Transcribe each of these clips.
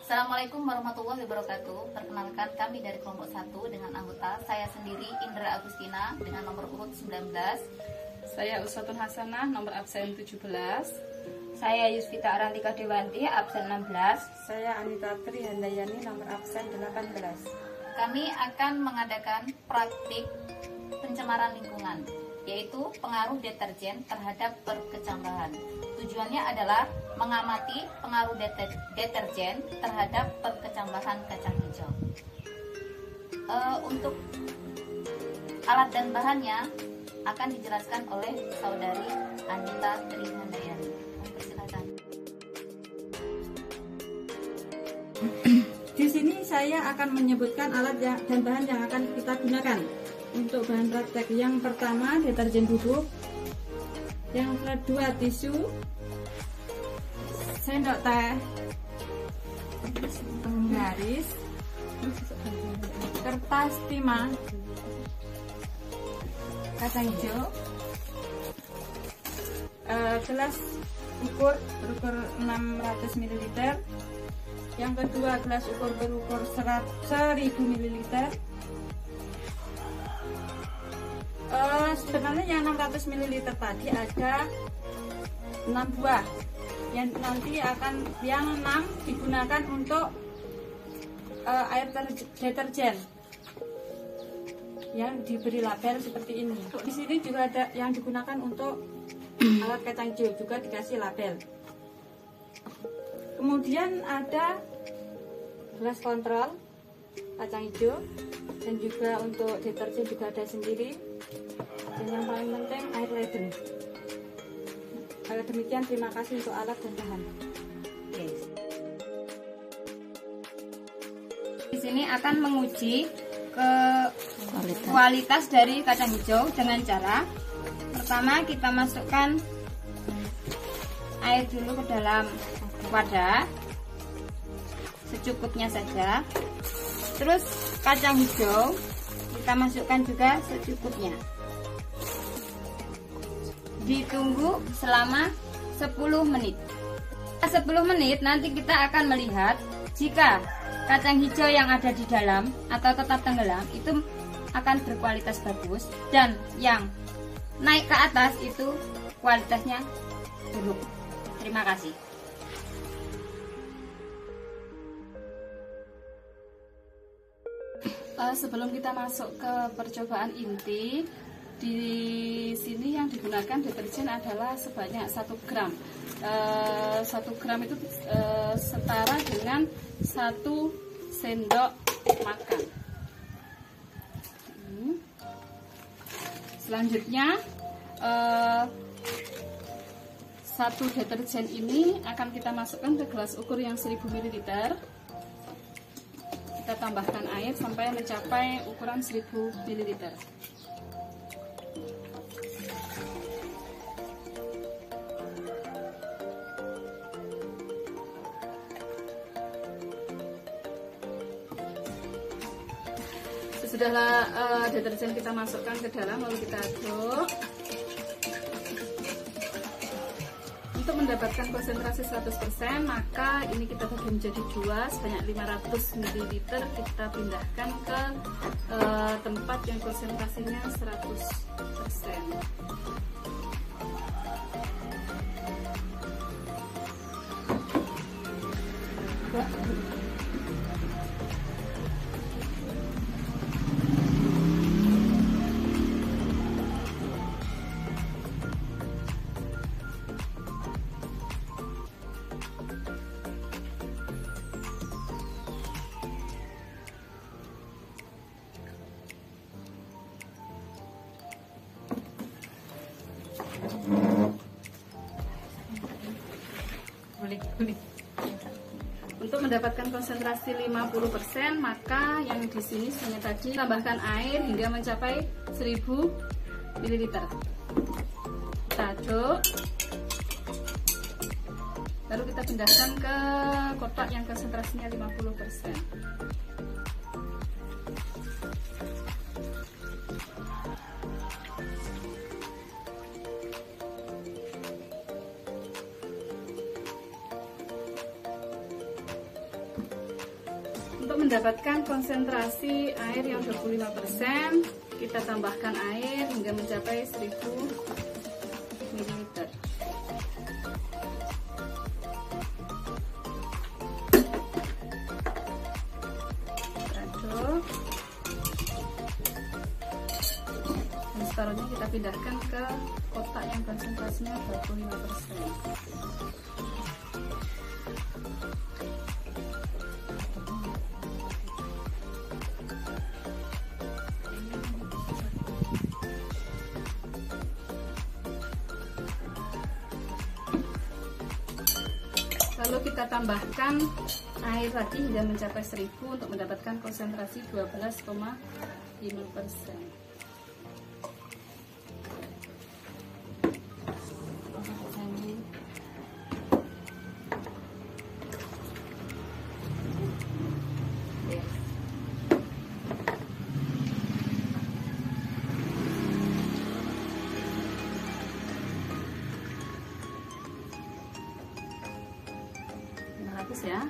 Assalamualaikum warahmatullahi wabarakatuh. Perkenalkan, kami dari kelompok 1 dengan anggota saya sendiri Indra Agustina dengan nomor urut 19. Saya Uswatun Hasanah nomor absen 17. Saya Yusvita Arantika Dewanti absen 16. Saya Anita Trihandayani nomor absen 18. Kami akan mengadakan praktik pencemaran lingkungan, yaitu pengaruh deterjen terhadap perkecambahan. Tujuannya adalah mengamati pengaruh deterjen terhadap perkecambahan kacang hijau. Untuk alat dan bahannya akan dijelaskan oleh saudari Anita Trihandayani. Persilakan. Di sini saya akan menyebutkan alat dan bahan yang akan kita gunakan untuk bahan praktek. Yang pertama deterjen bubuk, yang kedua tisu, sendok teh, penggaris, kertas timah, kacang hijau, gelas ukur berukur 600 ml, yang kedua gelas ukur berukur 1000 ml. Sebenarnya yang 600 ml tadi ada 6 buah. Yang nanti yang 6 digunakan untuk air deterjen yang diberi label seperti ini. Di sini juga ada yang digunakan untuk alat kacang hijau, juga dikasih label. Kemudian ada gelas kontrol kacang hijau, dan juga untuk deterjen juga ada sendiri. Dan yang paling penting air ledeng. Demikian, terima kasih untuk alat dan bahan. Di sini akan menguji kualitas dari kacang hijau dengan cara pertama kita masukkan air dulu ke dalam wadah secukupnya saja. Terus kacang hijau kita masukkan juga secukupnya. Ditunggu selama 10 menit. 10 menit nanti kita akan melihat jika kacang hijau yang ada di dalam atau tetap tenggelam itu akan berkualitas bagus, dan yang naik ke atas itu kualitasnya buruk. Terima kasih. Sebelum kita masuk ke percobaan inti, di sini yang digunakan deterjen adalah sebanyak 1 gram. 1 gram itu setara dengan 1 sendok makan. Selanjutnya 1 deterjen ini akan kita masukkan ke gelas ukur yang 1000 ml. Kita tambahkan air sampai mencapai ukuran 1000 ml. Sudahlah deterjen kita masukkan ke dalam, lalu kita aduk. Untuk mendapatkan konsentrasi 100%, maka ini kita bagi menjadi 2 sebanyak 500 ml. Kita pindahkan ke tempat yang konsentrasinya 100%. Untuk mendapatkan konsentrasi 50%, maka yang di sini hanya tadi tambahkan air hingga mencapai 1000 ml. kita aduk. Lalu kita pindahkan ke kotak yang konsentrasinya 50%. Untuk mendapatkan konsentrasi air yang 25%, kita tambahkan air hingga mencapai 1000 ml. Aduk. Dan separuhnya kita pindahkan ke kotak yang konsentrasinya 25%. Lalu kita tambahkan air lagi hingga mencapai 1000 untuk mendapatkan konsentrasi 12,5%. Ya.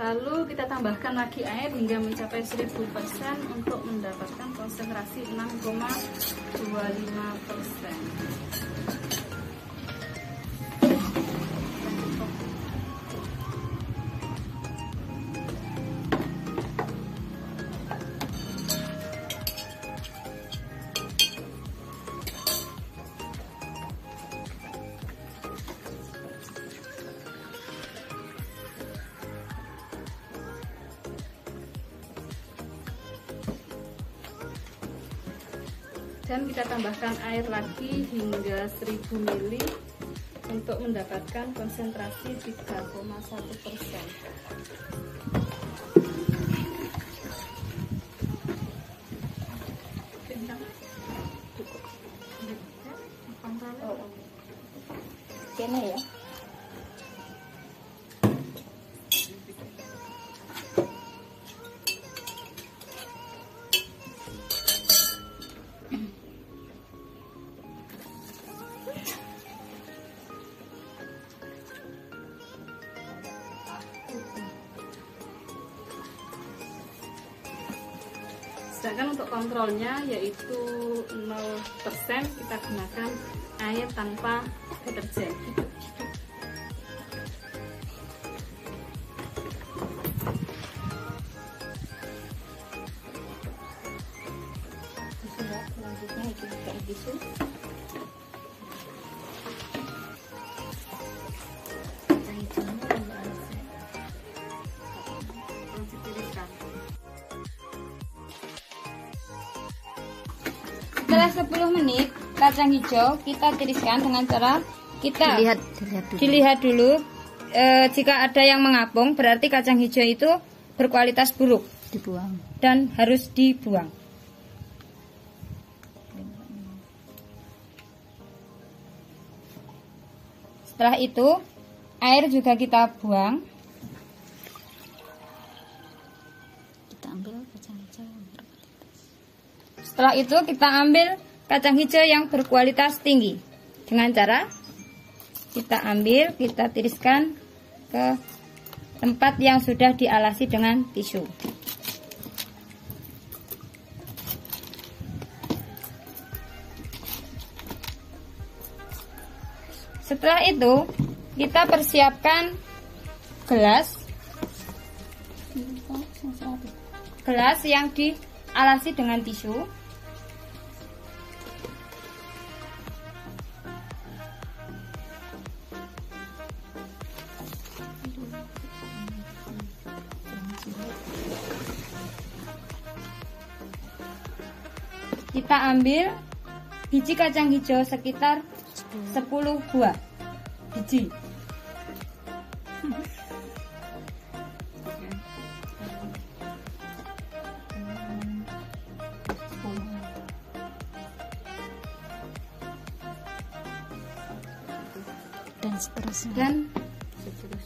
Lalu kita tambahkan lagi air hingga mencapai 1000% untuk mendapatkan konsentrasi 6,25%. Dan kita tambahkan air lagi hingga 1000 ml untuk mendapatkan konsentrasi 3,1%. Kena ya. Sedangkan untuk kontrolnya yaitu 0%, kita gunakan air tanpa deterjen. Selanjutnya itu pakai tisu. Setelah 10 menit, kacang hijau kita tiriskan dengan cara kita dilihat dulu. Jika ada yang mengapung, berarti kacang hijau itu berkualitas buruk, Dibuang. dan harus dibuang. Setelah itu, air juga kita buang. Kita ambil kacang hijau. Setelah itu kita ambil kacang hijau yang berkualitas tinggi dengan cara kita ambil, kita tiriskan ke tempat yang sudah dialasi dengan tisu. Setelah itu kita persiapkan gelas yang dialasi dengan tisu. Kita ambil biji kacang hijau sekitar 10 buah biji. dan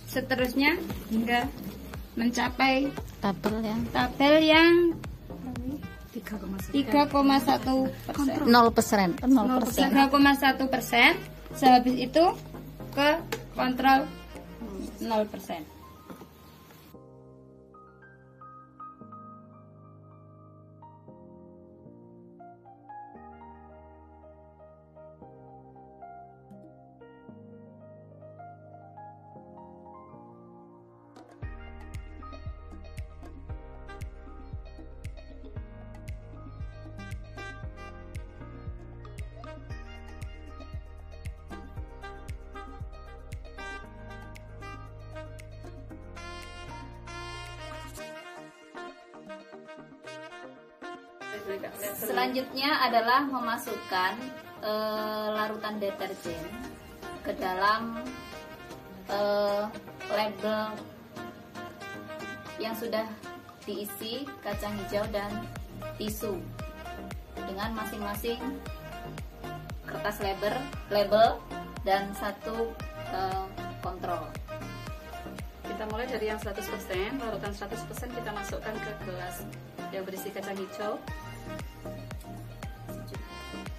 seterusnya hingga mencapai tabel yang tabel yang 3,1%. 0%. 3,1%. Sehabis itu ke kontrol 0%. Selanjutnya adalah memasukkan larutan deterjen ke dalam label yang sudah diisi kacang hijau dan tisu dengan masing-masing kertas label dan satu kontrol. Kita mulai dari yang 100%, larutan 100% kita masukkan ke gelas yang berisi kacang hijau.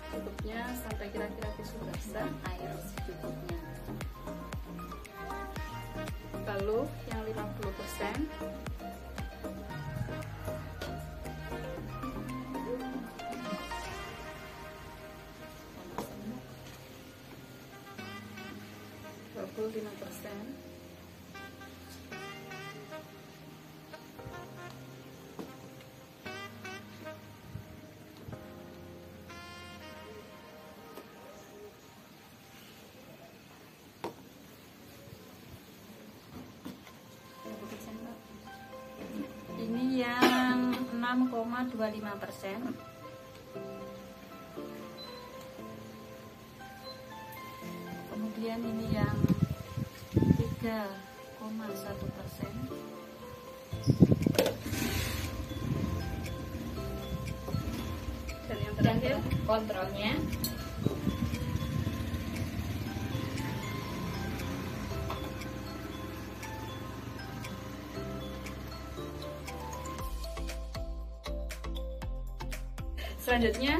Secukupnya sampai kira-kira tisu basah, Air secukupnya. lalu yang 50%. Ini yang 6,25%. Kemudian ini yang 3,1%. Dan yang terakhir kontrolnya. Selanjutnya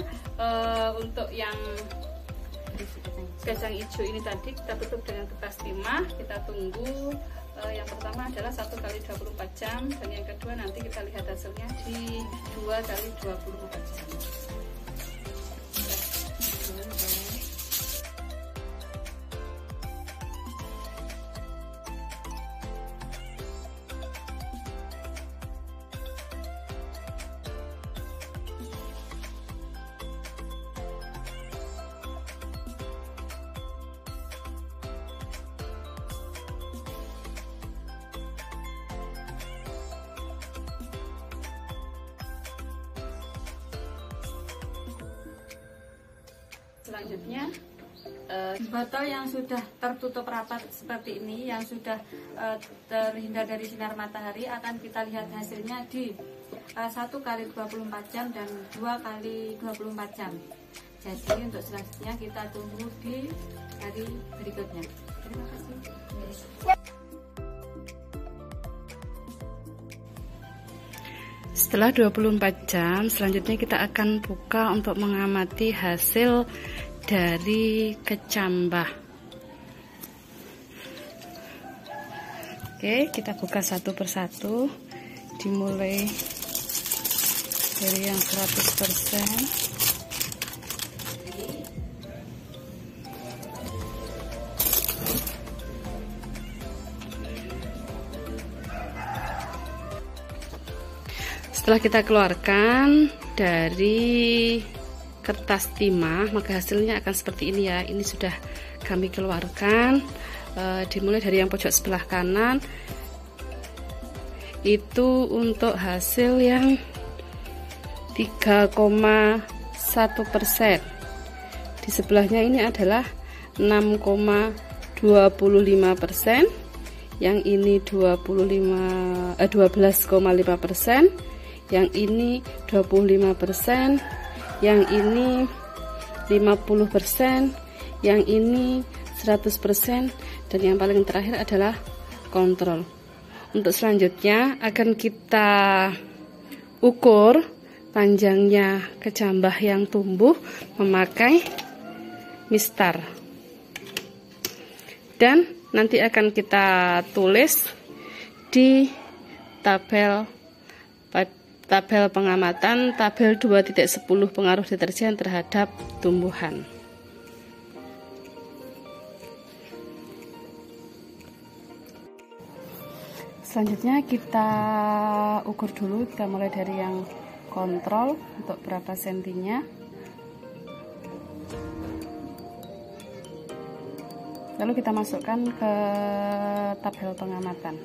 untuk yang kacang hijau ini tadi kita tutup dengan kertas timah. Kita tunggu yang pertama adalah 1 kali 24 jam dan yang kedua nanti kita lihat hasilnya di 2 kali 24 jam. Selanjutnya botol yang sudah tertutup rapat seperti ini, yang sudah terhindar dari sinar matahari, akan kita lihat hasilnya di 1 kali 24 jam dan 2 kali 24 jam. Jadi untuk selanjutnya kita tunggu di hari berikutnya. Terima kasih. Setelah 24 jam, selanjutnya kita akan buka untuk mengamati hasil dari kecambah. Oke, kita buka satu persatu. Dimulai dari yang 100%. Setelah kita keluarkan dari kertas timah, maka hasilnya akan seperti ini ya. Ini sudah kami keluarkan. Dimulai dari yang pojok sebelah kanan, itu untuk hasil yang 3,1%. Di sebelahnya ini adalah 6,25%. Yang ini 12,5%. Yang ini 25%, yang ini 50%, yang ini 100%, dan yang paling terakhir adalah kontrol. Untuk selanjutnya akan kita ukur panjangnya kecambah yang tumbuh memakai mistar, dan nanti akan kita tulis di tabel pengamatan, tabel 2.10 pengaruh deterjen terhadap tumbuhan. Selanjutnya kita ukur dulu, kita mulai dari yang kontrol untuk berapa sentinya. Lalu kita masukkan ke tabel pengamatan.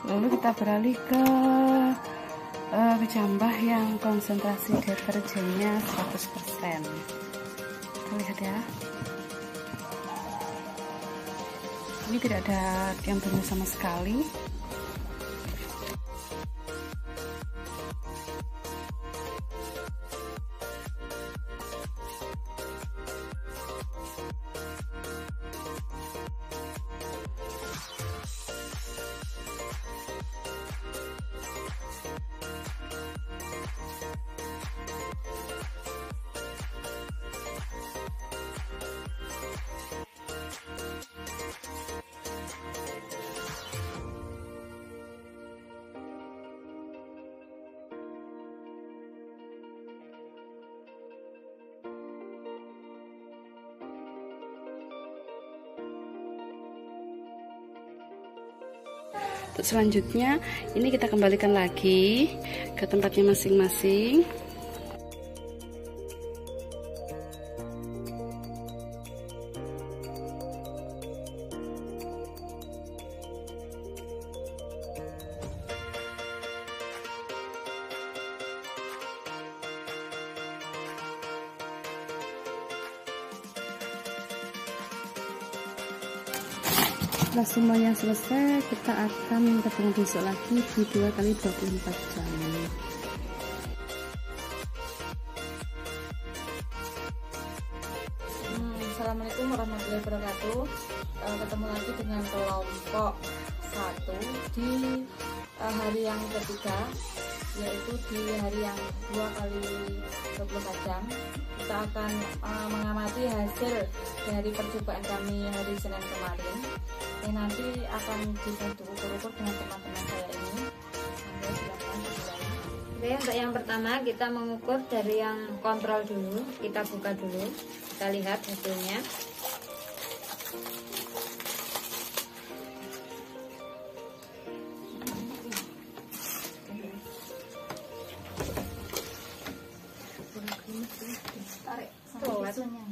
Lalu kita beralih ke kecambah yang konsentrasi deterjennya 100%. Kita lihat ya, ini tidak ada yang bunyi sama sekali. Untuk selanjutnya ini kita kembalikan lagi ke tempatnya masing-masing. Setelah semuanya selesai, kita akan ketemu besok lagi di 2x24 jam. Assalamualaikum warahmatullahi wabarakatuh. Ketemu lagi dengan kelompok 1 di hari yang ketiga, yaitu di hari yang 2x24 jam. Kita akan mengamati hasil dari percobaan kami hari Senin kemarin. Ini nanti akan bisa diukur-ukur dengan teman-teman saya ini. Oke, untuk yang pertama kita mengukur dari yang kontrol dulu. Kita buka dulu, kita lihat hasilnya. Tarik sama tisunya.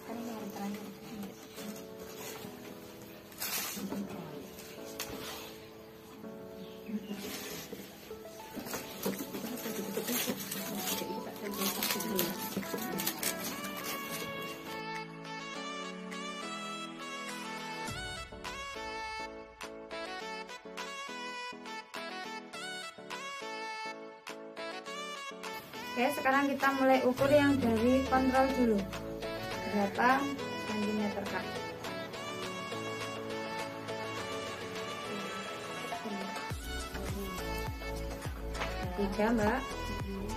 Kan ini hari terakhir. Oke, sekarang kita mulai ukur yang dari kontrol dulu. Berapa sentimeter kak? Tiga, Mbak. Ini.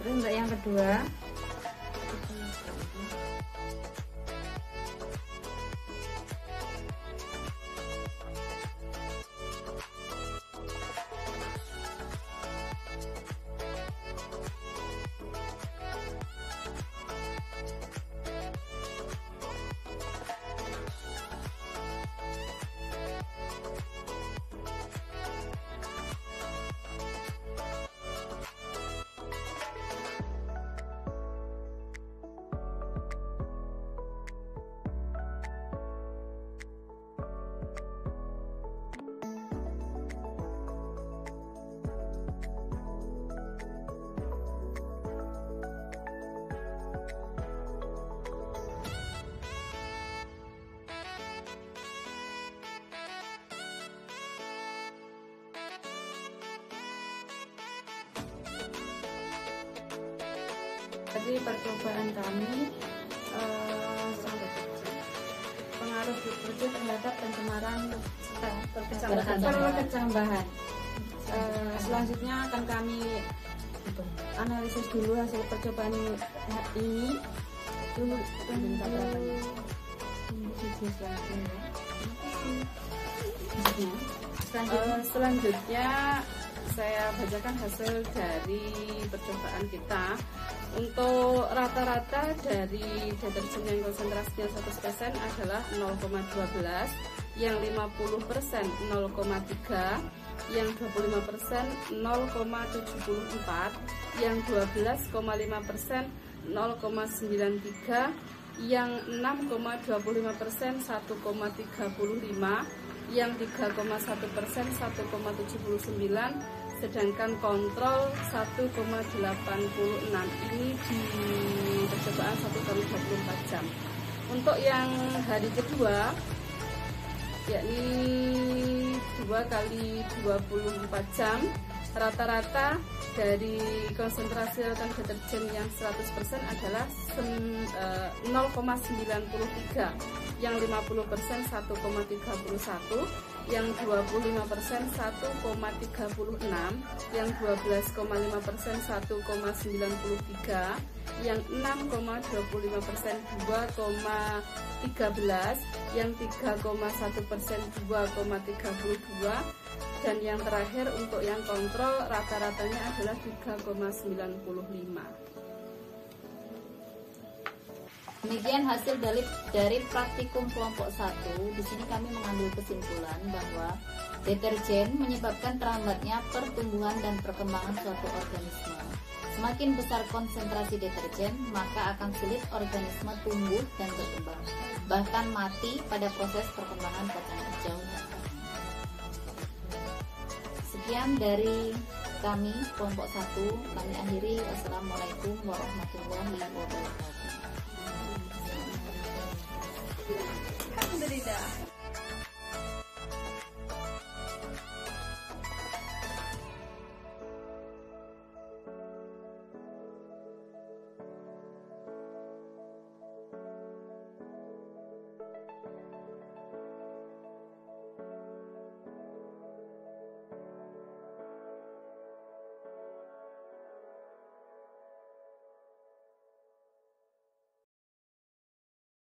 Terus untuk yang kedua. dari percobaan kami pengaruh deterjen terhadap pencemaran perkecambahan. Selanjutnya akan kami analisis dulu hasil percobaan ini. Selanjutnya saya bacakan hasil dari percobaan kita. Untuk rata-rata dari deterjen yang konsentrasinya 100% adalah 0,12, yang 50% 0,3, yang 25% 0,74, yang 12,5% 0,93, yang 6,25% 1,35, yang 3,1% 1,79, sedangkan kontrol 1,86. Ini di percobaan 1x24 jam. Untuk yang hari kedua, yakni 2x24 jam, rata-rata dari konsentrasi larutan deterjen yang 100% adalah 0,93, yang 50% 1,31, yang 25% 1,36, yang 12,5% 1,93, yang 6,25% 2,13, yang 3,1% 2,32, dan yang terakhir untuk yang kontrol rata-ratanya adalah 3,95. Demikian hasil dari praktikum kelompok 1. Di sini kami mengambil kesimpulan bahwa deterjen menyebabkan terhambatnya pertumbuhan dan perkembangan suatu organisme. Semakin besar konsentrasi deterjen, maka akan sulit organisme tumbuh dan berkembang, bahkan mati pada proses perkembangan kacang hijau. Sekian dari kami kelompok 1. Kami akhiri. Wassalamualaikum warahmatullahi wabarakatuh.